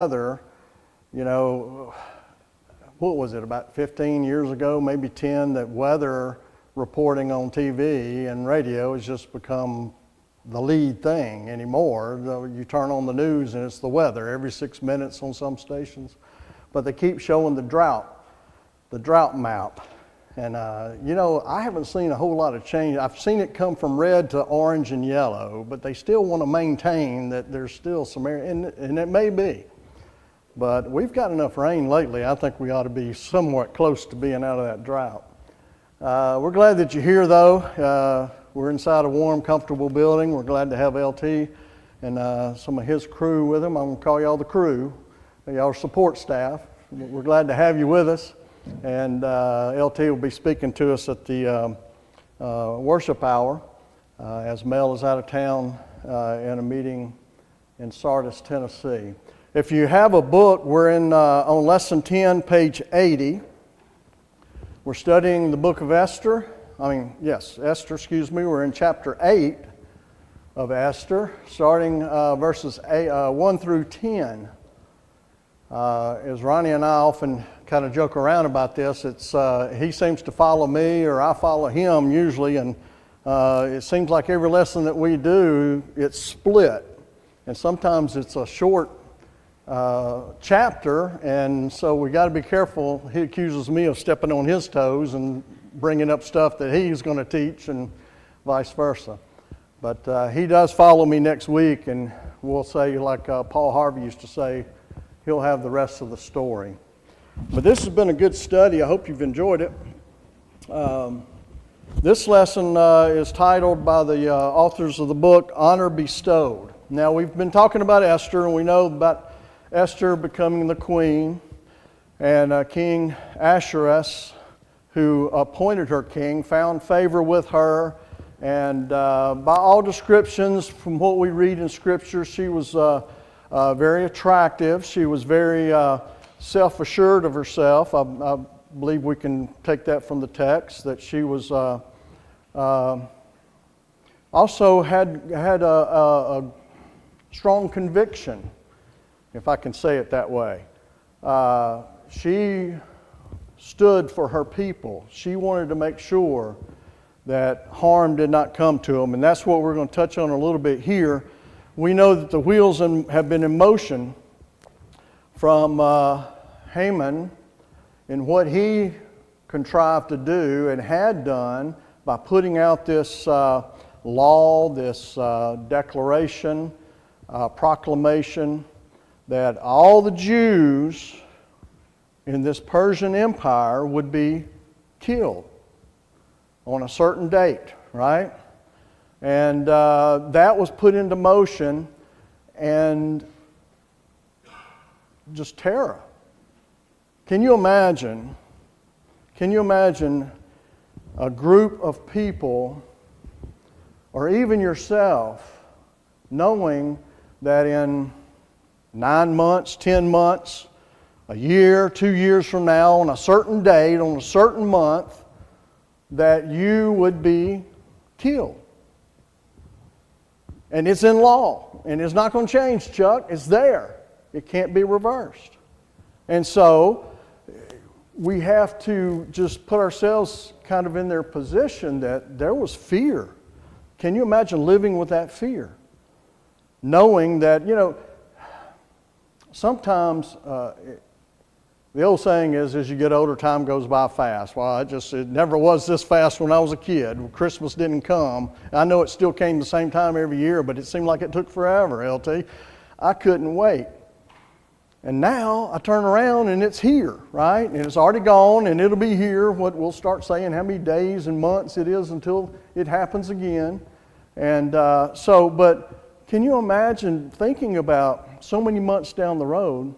weather, you know, what was it, about 15 years ago, maybe 10, that weather reporting on TV and radio has just become the lead thing anymore. You turn on the news and it's the weather every 6 minutes on some stations. But they keep showing the drought map. And, you know, I haven't seen a whole lot of change. I've seen it come from red to orange and yellow, but they still want to maintain that there's still some area, and it may be. But we've got enough rain lately. I think we ought to be somewhat close to being out of that drought. We're glad that you're here, though. We're inside a warm, comfortable building. We're glad to have LT and some of his crew with him. I'm going to call y'all the crew, y'all support staff. We're glad to have you with us. And LT will be speaking to us at the worship hour as Mel is out of town in a meeting in Sardis, Tennessee. If you have a book, we're on Lesson 10, page 80. We're studying the book of Esther. Esther, excuse me. We're in chapter 8 of Esther, starting verses 1 through 10. As Ronnie and I often kind of joke around about this, it's he seems to follow me or I follow him usually, and it seems like every lesson that we do, it's split. And sometimes it's a short chapter, and so we got to be careful. He accuses me of stepping on his toes and bringing up stuff that he's going to teach and vice versa. But he does follow me next week, and we'll say, like Paul Harvey used to say, he'll have the rest of the story. But this has been a good study. I hope you've enjoyed it. This lesson is titled by the authors of the book, Honor Bestowed. Now, we've been talking about Esther, and we know about Esther becoming the queen, and King Ahasuerus, who appointed her king, found favor with her, and by all descriptions from what we read in Scripture, she was very attractive. She was very self-assured of herself. I believe we can take that from the text, that she was also had a strong conviction, if I can say it that way. She stood for her people. She wanted to make sure that harm did not come to them, and that's what we're going to touch on a little bit here. We know that the wheels have been in motion from Haman in what he contrived to do and had done by putting out this law, this declaration, proclamation that all the Jews in this Persian Empire would be killed on a certain date, right? And that was put into motion, and just terror. Can you imagine a group of people, or even yourself, knowing that in 9 months, 10 months, a year, 2 years from now, on a certain date, on a certain month, that you would be killed? And it's in law, and it's not going to change, Chuck. It's there. It can't be reversed. And so we have to just put ourselves kind of in their position that there was fear. Can you imagine living with that fear? Knowing that, you know, sometimes the old saying is, as you get older, time goes by fast. Well, it never was this fast when I was a kid. Christmas didn't come. I know it still came the same time every year, but it seemed like it took forever, LT. I couldn't wait. And now I turn around and it's here, right? And it's already gone, and it'll be here. What we'll start saying how many days and months it is until it happens again. And but can you imagine thinking about so many months down the road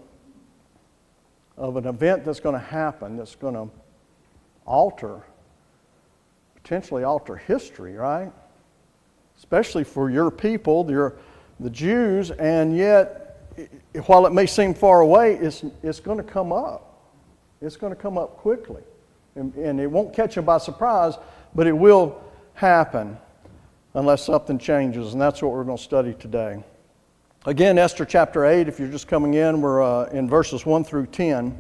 of an event that's going to happen, that's going to potentially alter history, right? Especially for your people, the Jews, and yet, while it may seem far away, it's going to come up. It's going to come up quickly. And it won't catch them by surprise, but it will happen unless something changes, and that's what we're going to study today. Again, Esther chapter 8, if you're just coming in, we're in verses 1 through 10.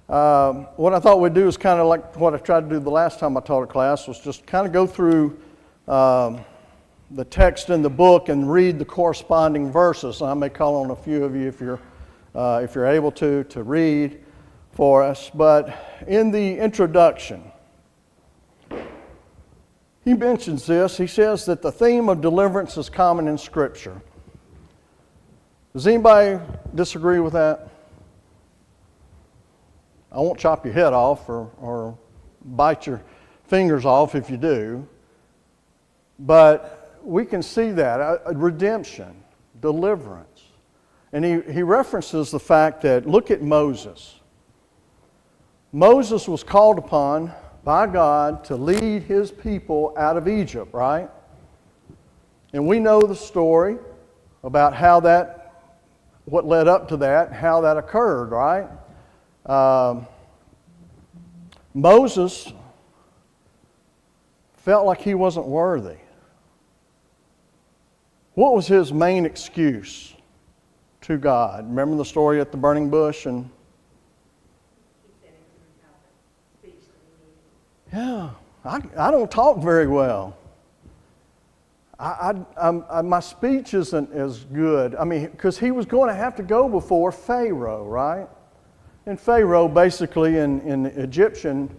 What I thought we'd do is kind of like what I tried to do the last time I taught a class, was just kind of go through the text in the book and read the corresponding verses. And I may call on a few of you if you're able to read for us. But in the introduction, he mentions this. He says that the theme of deliverance is common in Scripture. Does anybody disagree with that? I won't chop your head off or bite your fingers off if you do. But we can see that, redemption, deliverance. And he references the fact that, look at Moses. Moses was called upon by God to lead his people out of Egypt, right? And we know the story about how what led up to that, how that occurred, right? Moses felt like he wasn't worthy. What was his main excuse to God? Remember the story at the burning bush? And yeah, I don't talk very well. My speech isn't as good. I mean, because he was going to have to go before Pharaoh, right? And Pharaoh, basically, in Egyptian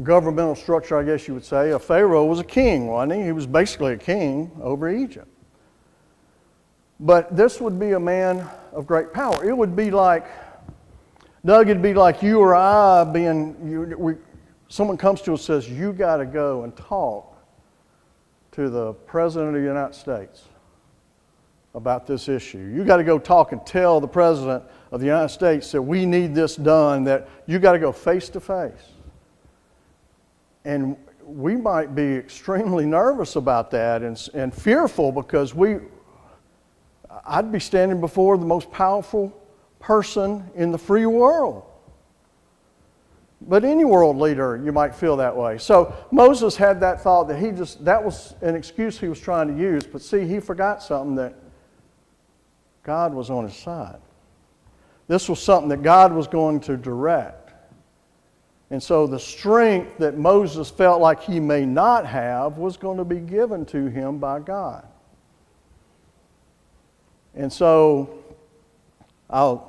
governmental structure, I guess you would say, a Pharaoh was a king, wasn't he? He was basically a king over Egypt. But this would be a man of great power. It would be like, Doug, it'd be like you or I someone comes to us and says, you got to go and talk to the President of the United States about this issue. You got to go talk and tell the President of the United States that we need this done, that you got to go face to face. And we might be extremely nervous about that and fearful, because I'd be standing before the most powerful person in the free world. But any world leader, you might feel that way. So Moses had that thought that was an excuse he was trying to use. But see, he forgot something, that God was on his side. This was something that God was going to direct. And so the strength that Moses felt like he may not have was going to be given to him by God. And so I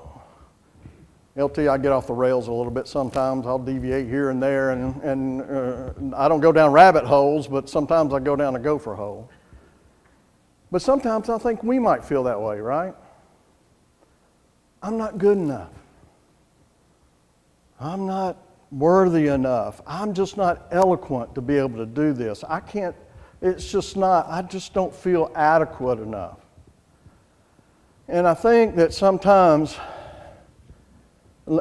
get off the rails a little bit sometimes. I'll deviate here and there, and I don't go down rabbit holes, but sometimes I go down a gopher hole. But sometimes I think we might feel that way, right? I'm not good enough. I'm not worthy enough. I'm just not eloquent to be able to do this. I just don't feel adequate enough. And I think that sometimes,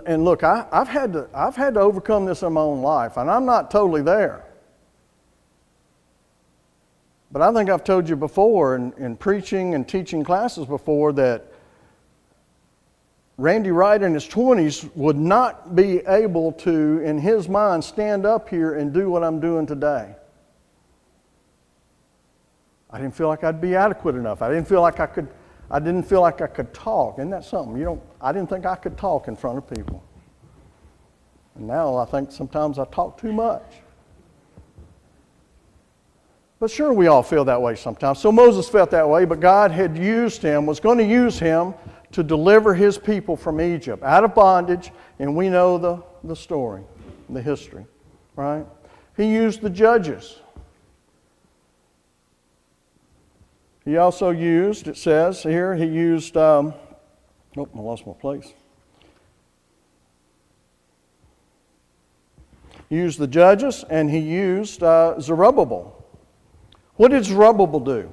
and look, I've had to overcome this in my own life, and I'm not totally there. But I think I've told you before in preaching and teaching classes before that Randy Wright in his 20s would not be able to, in his mind, stand up here and do what I'm doing today. I didn't feel like I'd be adequate enough. I didn't feel like I could talk. Isn't that something? I didn't think I could talk in front of people. And now I think sometimes I talk too much. But sure, we all feel that way sometimes. So Moses felt that way, but God was going to use him to deliver his people from Egypt, out of bondage, and we know the story, the history, right? He used the judges. He also used, it says here, he used, I lost my place. He used the judges, and he used Zerubbabel. What did Zerubbabel do?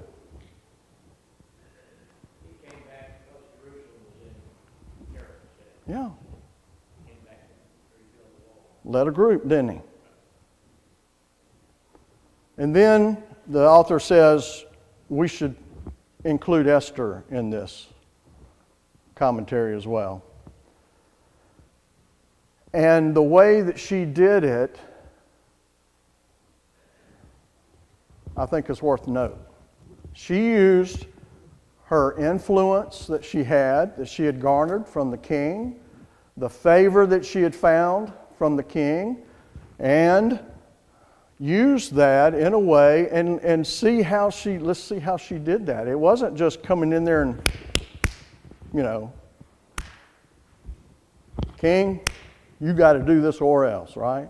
He came back because Jerusalem was in terror. Yeah. He came back and rebuilt the wall. Led a group, didn't he? And then the author says we should include Esther in this commentary as well. And the way that she did it, I think is worth note. She used her influence that she had garnered from the king, the favor that she had found from the king, and use that in a way and let's see how she did that. It wasn't just coming in there and, King, you got to do this or else, right?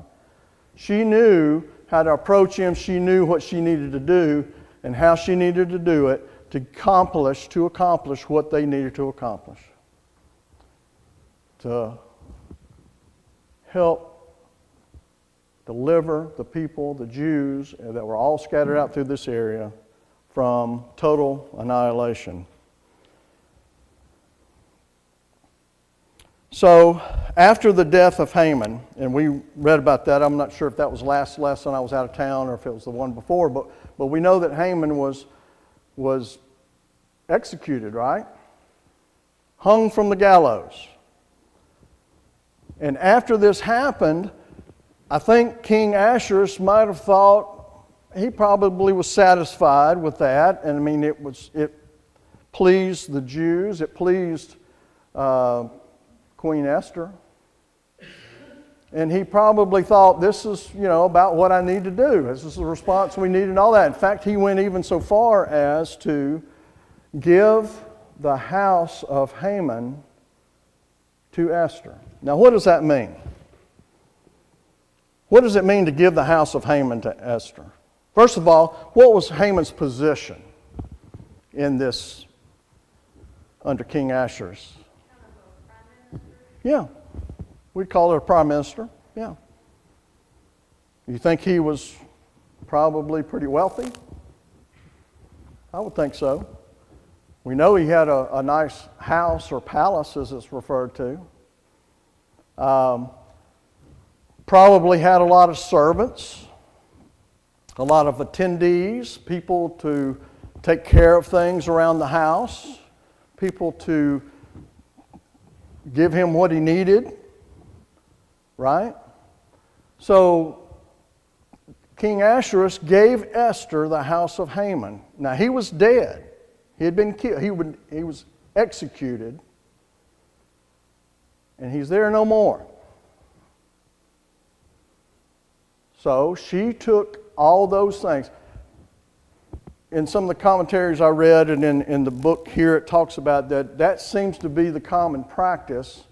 She knew how to approach him. She knew what she needed to do and how she needed to do it to accomplish what they needed to accomplish. To help deliver the people, the Jews that were all scattered out through this area from total annihilation. So after the death of Haman, and we read about that, I'm not sure if that was last lesson, I was out of town, or if it was the one before, but we know that Haman was executed, right? Hung from the gallows. And after this happened, I think King Ahasuerus might have thought he probably was satisfied with that. And I mean, it pleased the Jews. It pleased Queen Esther. And he probably thought, this is, about what I need to do. This is the response we need and all that. In fact, he went even so far as to give the house of Haman to Esther. Now, what does that mean? What does it mean to give the house of Haman to Esther? First of all, what was Haman's position in this under King Ahasuerus? Yeah. We'd call her a prime minister. Yeah. You think he was probably pretty wealthy? I would think so. We know he had a nice house or palace, as it's referred to. Probably had a lot of servants, a lot of attendees, people to take care of things around the house, people to give him what he needed, right? So King Ahasuerus gave Esther the house of Haman. Now he was dead. He had been killed. He was executed, and he's there no more. So she took all those things. In some of the commentaries I read, and in the book here, it talks about that seems to be the common practice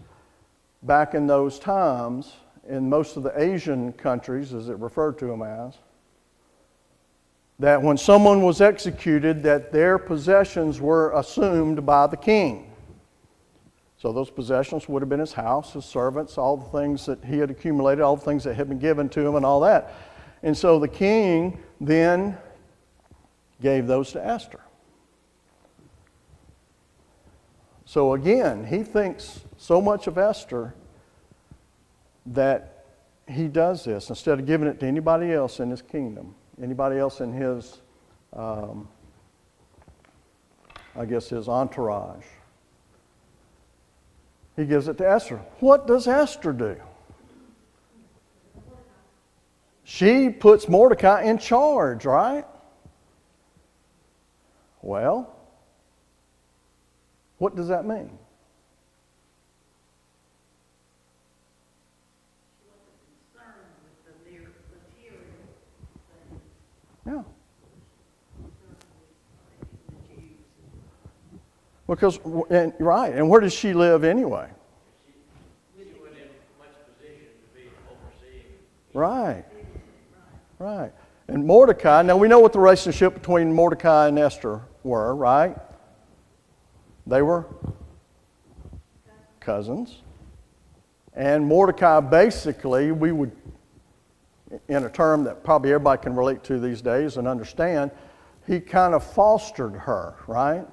back in those times in most of the Asian countries, as it referred to them as, that when someone was executed, that their possessions were assumed by the king. So those possessions would have been his house, his servants, all the things that he had accumulated, all the things that had been given to him and all that. And so the king then gave those to Esther. So again, he thinks so much of Esther that he does this instead of giving it to anybody else in his kingdom, anybody else in his, his entourage. He gives it to Esther. What does Esther do? She puts Mordecai in charge, right? Well, what does that mean? Yeah. Because, right, and where does she live anyway? She wasn't in much position to be overseeing. Right, right. And Mordecai, now we know what the relationship between Mordecai and Esther were, right? They were cousins. And Mordecai basically, we would, in a term that probably everybody can relate to these days and understand, he kind of fostered her, right?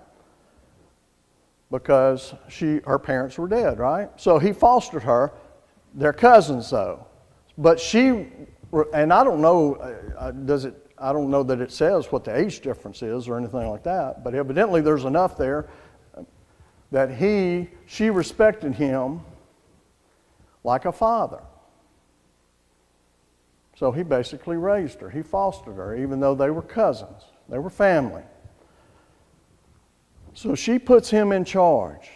Because her parents were dead, right? So he fostered her. They're cousins, though. But she, and I don't know, I don't know that it says what the age difference is or anything like that, but evidently there's enough there that she respected him like a father. So he basically raised her. He fostered her, even though they were cousins. They were family. So she puts him in charge.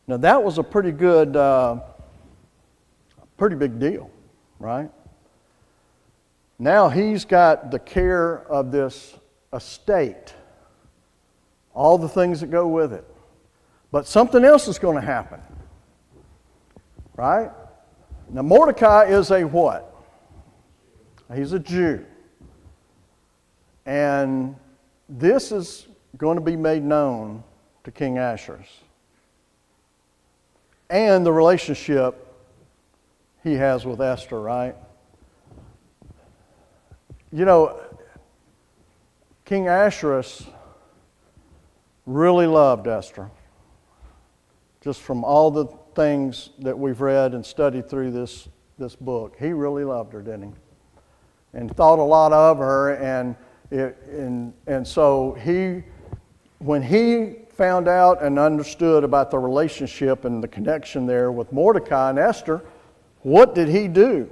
Now that was a pretty good, pretty big deal, right? Now he's got the care of this estate, all the things that go with it. But something else is going to happen, right? Now Mordecai is a what? He's a Jew. And this is going to be made known to King Ahasuerus. And the relationship he has with Esther, right? You know, King Ahasuerus really loved Esther. Just from all the things that we've read and studied through this book, he really loved her, didn't he? And thought a lot of her, and so when he found out and understood about the relationship and the connection there with Mordecai and Esther, what did he do?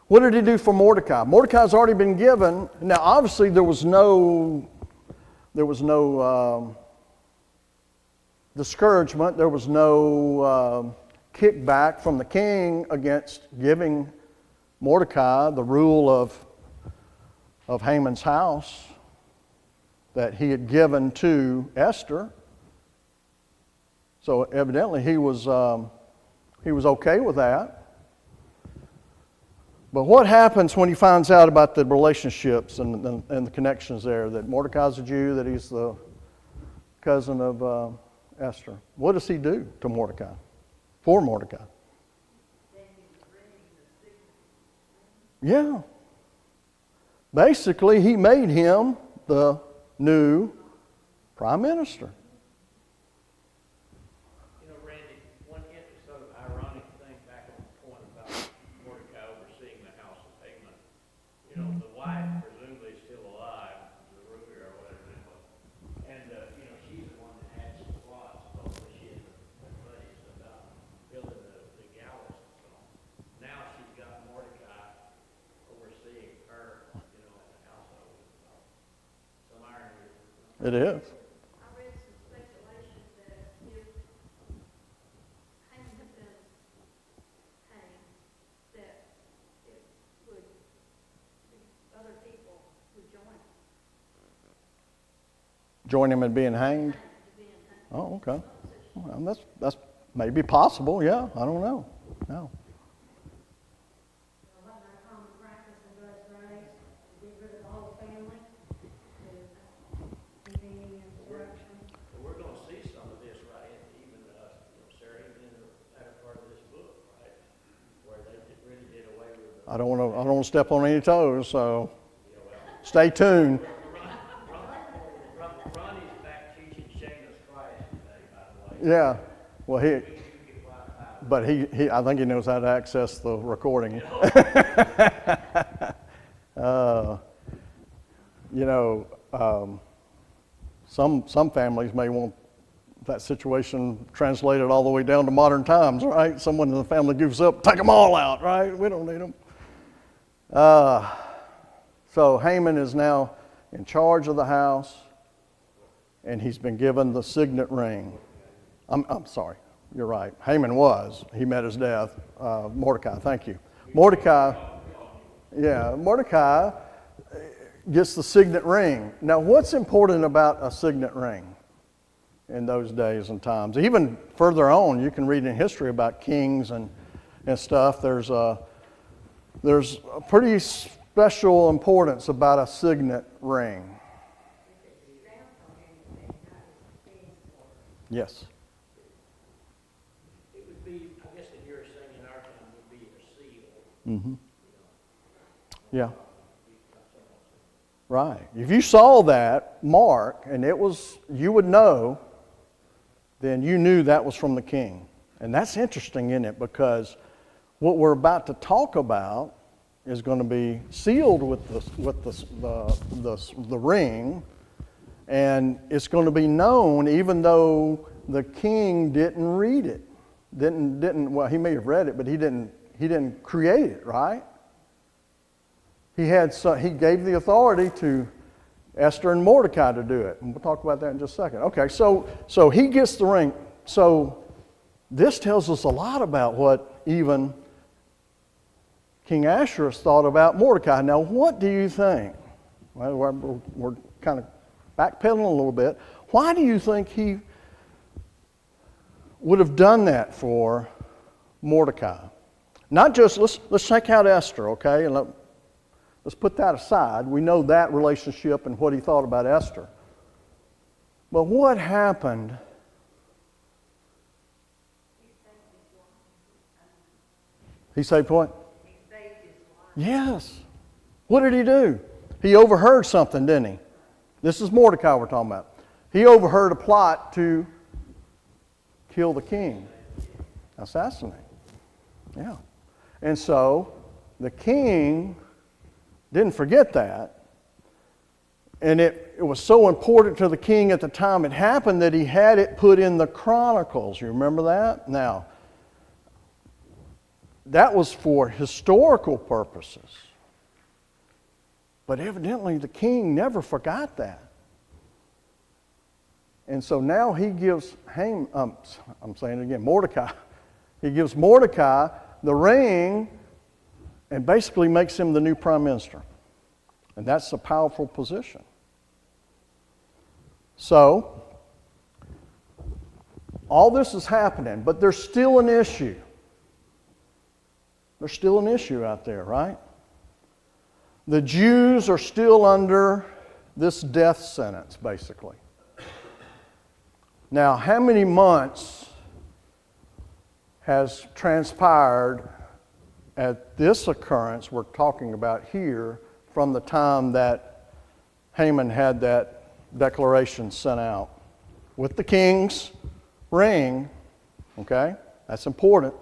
What did he do for Mordecai? Mordecai's already been given. Now, obviously, there was no discouragement. There was no kickback from the king against giving Mordecai the rule of Haman's house that he had given to Esther. So evidently he was okay with that. But what happens when he finds out about the relationships and the connections there, that Mordecai's a Jew, that he's the cousin of Esther? What does he do to Mordecai, for Mordecai? Yeah. Basically, he made him the new prime minister. You know, Randy, one sort of ironic thing back on the point about Mordecai overseeing the house of Haman. You know, the wife presumably is still alive, Zeruiah or whatever it was. And, you know, she's the one that had some plots, hopefully she and her buddies about building the gallows and so on. Now she's got Mordecai overseeing her, you know, in the household. Some irony. It is. I read some speculation that if Haman had been hanged, that it would, other people would join Join him in being hanged? to being hanged. Oh, okay. Well, that's maybe possible, yeah. I don't know. No. Wasn't that a common practice in those days, to get rid of the whole family, to convene insurrection? But we're going to see some of this, right, even, you know, Sarah, even in the latter part of this book, right, where they really did away with the, I don't want to step on any toes, so stay tuned. Ronnie's back teaching shameless Christ today, by the way. Yeah. Well, You get wiped out. but I think he knows how to access the recording. You know, some families may want that situation translated all the way down to modern times, right? Someone in the family gives up, take them all out, right? We don't need them. So Haman is now in charge of the house, and he's been given the signet ring. I'm sorry, you're right. Haman was. He met his death. Mordecai, thank you. Mordecai gets the signet ring. Now, what's important about a signet ring in those days and times? Even further on, you can read in history about kings and stuff. There's a pretty special importance about a signet ring. Yes. It would be, I guess in your saying in our time, would be a seal. Mm-hmm. Yeah. Right. If you saw that mark and you would know, then you knew that was from the king. And that's interesting, isn't it? Because what we're about to talk about is going to be sealed with the ring, and it's going to be known even though the king didn't read it. Well, he may have read it, but he didn't create it, right? He gave the authority to Esther and Mordecai to do it. And we'll talk about that in just a second. Okay, so he gets the ring. So this tells us a lot about what even King Ahasuerus thought about Mordecai. Now, what do you think? Well, we're kind of backpedaling a little bit. Why do you think he would have done that for Mordecai? Not just, let's check out Esther, okay? And let's put that aside. We know that relationship and what he thought about Esther. But what happened? He saved what? He saved his life. Yes. What did he do? He overheard something, didn't he? This is Mordecai we're talking about. He overheard a plot to kill the king. Assassinate. Yeah. And so the king didn't forget that. And it was so important to the king at the time it happened that he had it put in the Chronicles. You remember that? Now, that was for historical purposes. But evidently the king never forgot that. And so now he gives Mordecai. He gives Mordecai the ring and basically makes him the new prime minister. And that's a powerful position. So, all this is happening, but there's still an issue. There's still an issue out there, right? The Jews are still under this death sentence, basically. Now, how many months has transpired at this occurrence we're talking about here from the time that Haman had that declaration sent out with the king's ring, okay? That's important,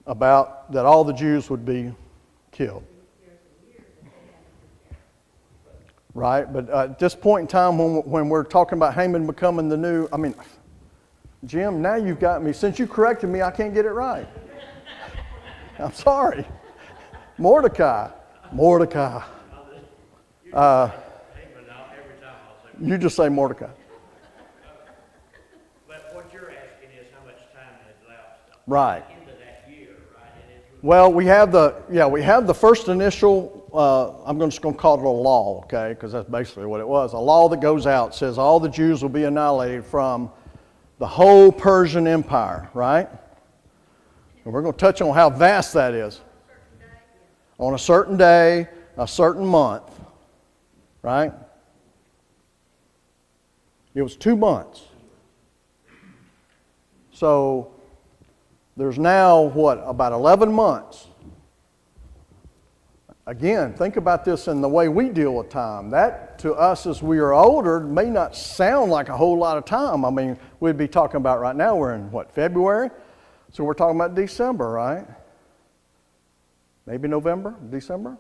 about that all the Jews would be killed. Right? But at this point in time when we're talking about Haman becoming the new, Jim, now you've got me. Since you corrected me, I can't get it right. I'm sorry. Mordecai. You just say Mordecai. But what you're asking is how much time has elapsed. Right. Into that year, right? And it's Well, we have the first initial, I'm just going to call it a law, okay, because that's basically what it was. A law that goes out says all the Jews will be annihilated from the whole Persian Empire, right? And we're going to touch on how vast that is. On a certain day, a certain month, right? It was 2 months. So there's now, about 11 months. Again, think about this in the way we deal with time. That, to us as we are older, may not sound like a whole lot of time. We'd be talking about right now, we're in, February? So we're talking about December, right? Maybe November, December?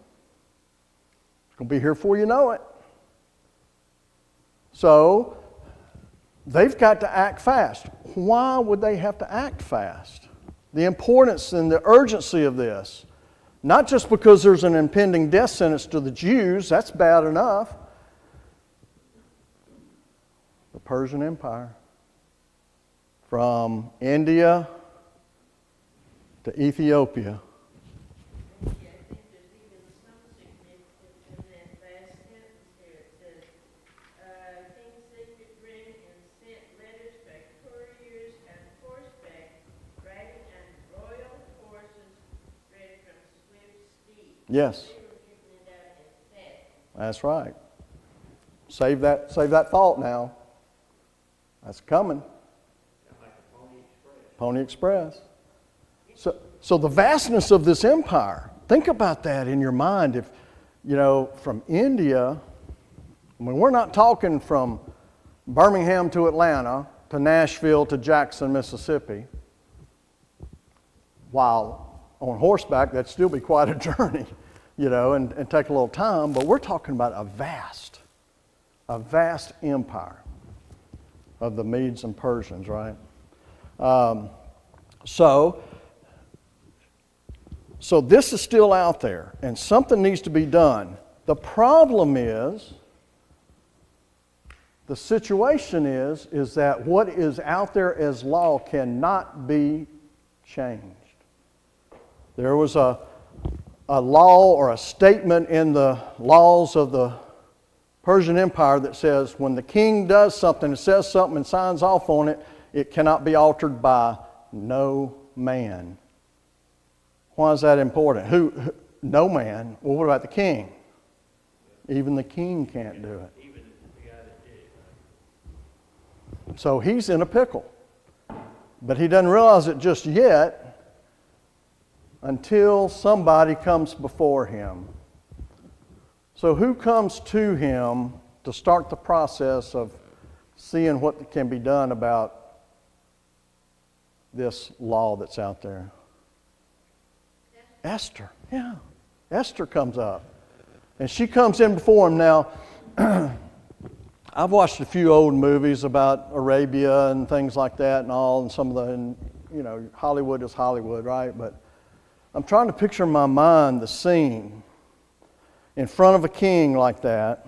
It's going to be here before you know it. So, they've got to act fast. Why would they have to act fast? The importance and the urgency of this. Not just because there's an impending death sentence to the Jews, that's bad enough. The Persian Empire. From India to Ethiopia. I think there's even some significance in that last sentence there. It says, King Signet ring and sent letters by couriers and horseback, riding on royal horses bred from swift steeds. Yes. They were getting it out as fast. That's right. Save that thought now. That's coming. Pony Express. So the vastness of this empire, think about that in your mind. If, from India, we're not talking from Birmingham to Atlanta to Nashville to Jackson, Mississippi. While on horseback, that'd still be quite a journey, and take a little time. But we're talking about a vast empire of the Medes and Persians, right? So this is still out there, and something needs to be done. The problem is The situation is that what is out there as law cannot be changed. There was a law or a statement in the laws of the Persian Empire that says when the king does something and says something and signs off on it, it cannot be altered by no man. Why is that important? No man. Well, what about the king? Even the king can't do it. Even the guy that did it. So he's in a pickle. But he doesn't realize it just yet until somebody comes before him. So who comes to him to start the process of seeing what can be done about this law that's out there? Esther. Yeah. Esther comes up. And she comes in before him. Now, I've watched a few old movies about Arabia and things like that and all, and some of the, and, you know, Hollywood is Hollywood, right? But I'm trying to picture in my mind the scene in front of a king like that.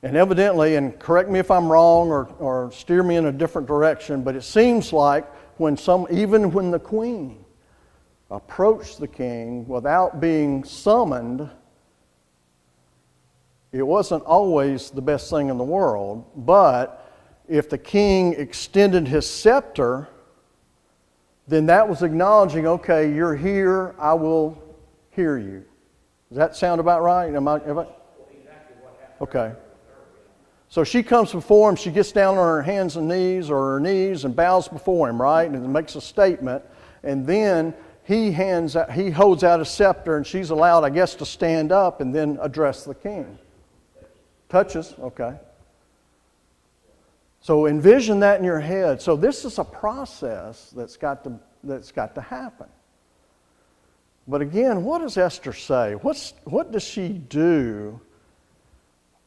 And evidently, and correct me if I'm wrong or steer me in a different direction, but it seems like even when the queen approached the king without being summoned, it wasn't always the best thing in the world. But if the king extended his scepter, then that was acknowledging, okay, you're here, I will hear you. Does that sound about right? Am I? Exactly what happened. Okay. So she comes before him, she gets down on her hands and knees or her knees and bows before him, right? And makes a statement. And then he holds out a scepter and she's allowed, I guess, to stand up and then address the king. Touches, okay. So envision that in your head. So this is a process that's got to happen. But again, what does Esther say? What does she do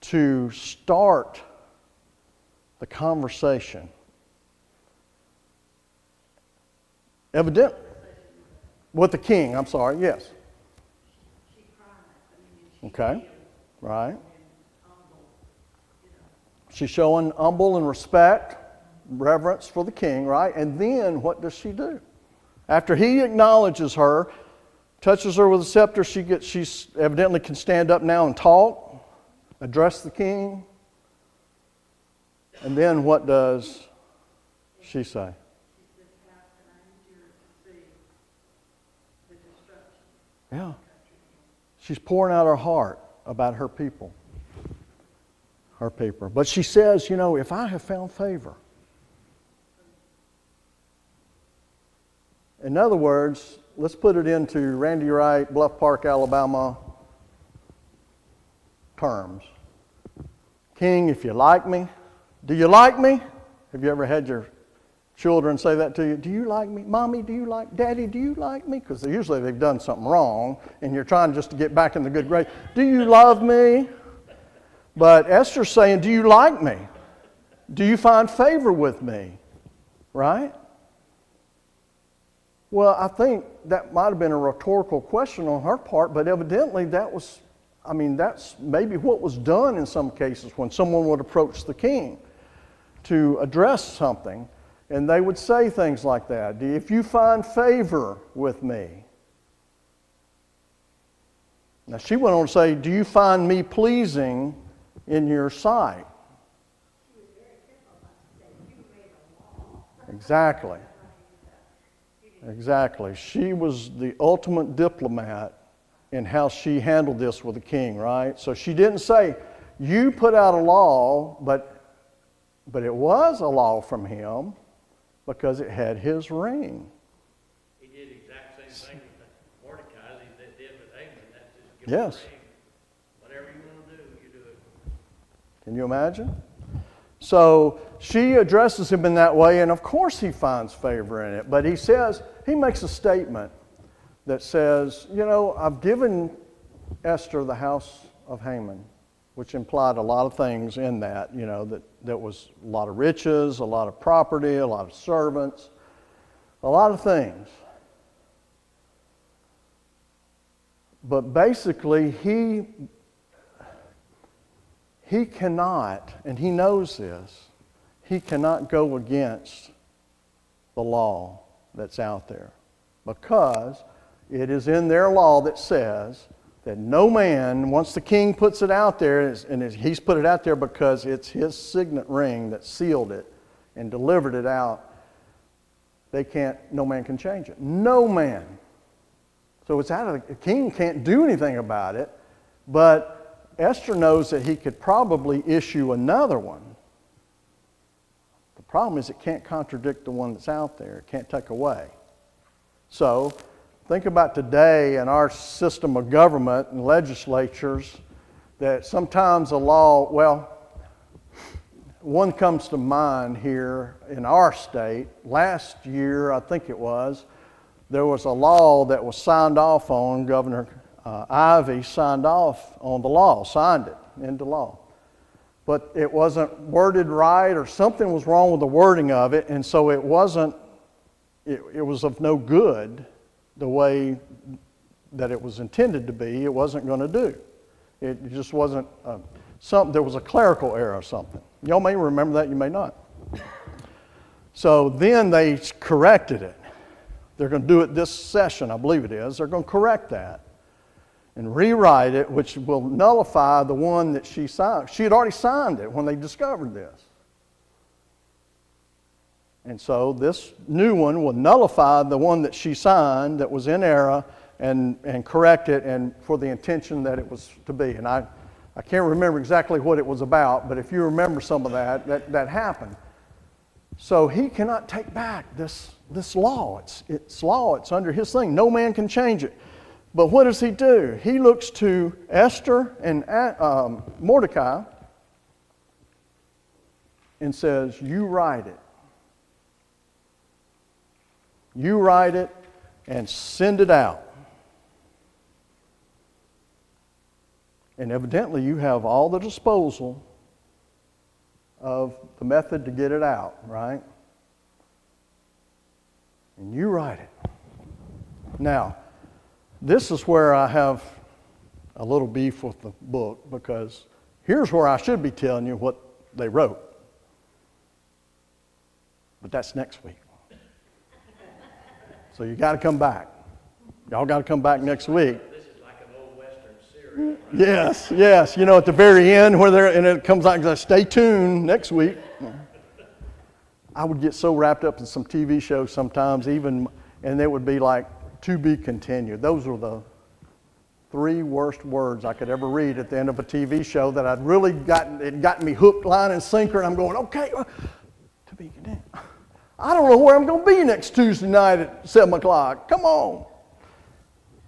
to start the conversation? Evident with the king, I'm sorry, yes. Okay, right. She's showing humble and respect, reverence for the king, right? And then what does she do? After he acknowledges her, touches her with a scepter, she evidently can stand up now and talk, address the king. And then what does she say? Yeah. She's pouring out her heart about her people. Her people. But she says, if I have found favor. In other words, let's put it into Randy Wright, Bluff Park, Alabama terms. King, if you like me, do you like me? Have you ever had your children say that to you? Do you like me? Mommy, do you like? Daddy, do you like me? Because usually they've done something wrong and you're trying just to get back in the good grade. Do you love me? But Esther's saying, do you like me? Do you find favor with me? Right? Well, I think that might have been a rhetorical question on her part, but evidently that's maybe what was done in some cases when someone would approach the king to address something, and they would say things like that. If you find favor with me. Now she went on to say, do you find me pleasing in your sight? Exactly. Exactly. She was the ultimate diplomat in how she handled this with the king, right? So she didn't say, you put out a law, but it was a law from him because it had his ring. He did the exact same thing with Mordecai as he did with Haman. That's just give Yes. him a ring. Whatever you want to do, you do it. Can you imagine? So she addresses him in that way, and of course he finds favor in it. But he makes a statement that says, I've given Esther the house of Haman, which implied a lot of things in that, that was a lot of riches, a lot of property, a lot of servants, a lot of things. But basically, he cannot, and he knows this, he cannot go against the law that's out there, because it is in their law that says that no man, once the king puts it out there, and he's put it out there because it's his signet ring that sealed it and delivered it out, no man can change it. No man. So it's out of the king can't do anything about it, but Esther knows that he could probably issue another one. The problem is it can't contradict the one that's out there. It can't take away. So think about today in our system of government and legislatures that sometimes a law, well, one comes to mind here in our state. Last year, I think it was, there was a law that was signed off on. Governor Ivey signed off on the law, signed it into law. But it wasn't worded right, or something was wrong with the wording of it, and so it was of no good the way that it was intended to be. It wasn't going to do. It just wasn't something. There was a clerical error or something. Y'all may remember that, you may not. So then they corrected it. They're going to do it this session, I believe it is. They're going to correct that and rewrite it, which will nullify the one that she signed. She had already signed it when they discovered this. And so this new one will nullify the one that she signed that was in error and correct it and for the intention that it was to be. And I can't remember exactly what it was about, but if you remember some of that happened. So he cannot take back this law. It's law. It's under his thing. No man can change it. But what does he do? He looks to Esther and Mordecai and says, you write it. You write it and send it out. And evidently you have all the disposal of the method to get it out, right? And you write it. Now, this is where I have a little beef with the book, because here's where I should be telling you what they wrote. But that's next week. So you got to come back. Y'all got to come back next week. This is like an old Western series. Yes. You know, at the very end and it comes out and says, stay tuned next week. I would get so wrapped up in some TV shows sometimes, and they would be like, to be continued. Those were the 3 worst words I could ever read at the end of a TV show that I'd really gotten me hooked, line, and sinker, and I'm going, okay, to be continued. I don't know where I'm going to be next Tuesday night at 7 o'clock. Come on.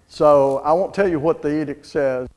So I won't tell you what the edict says.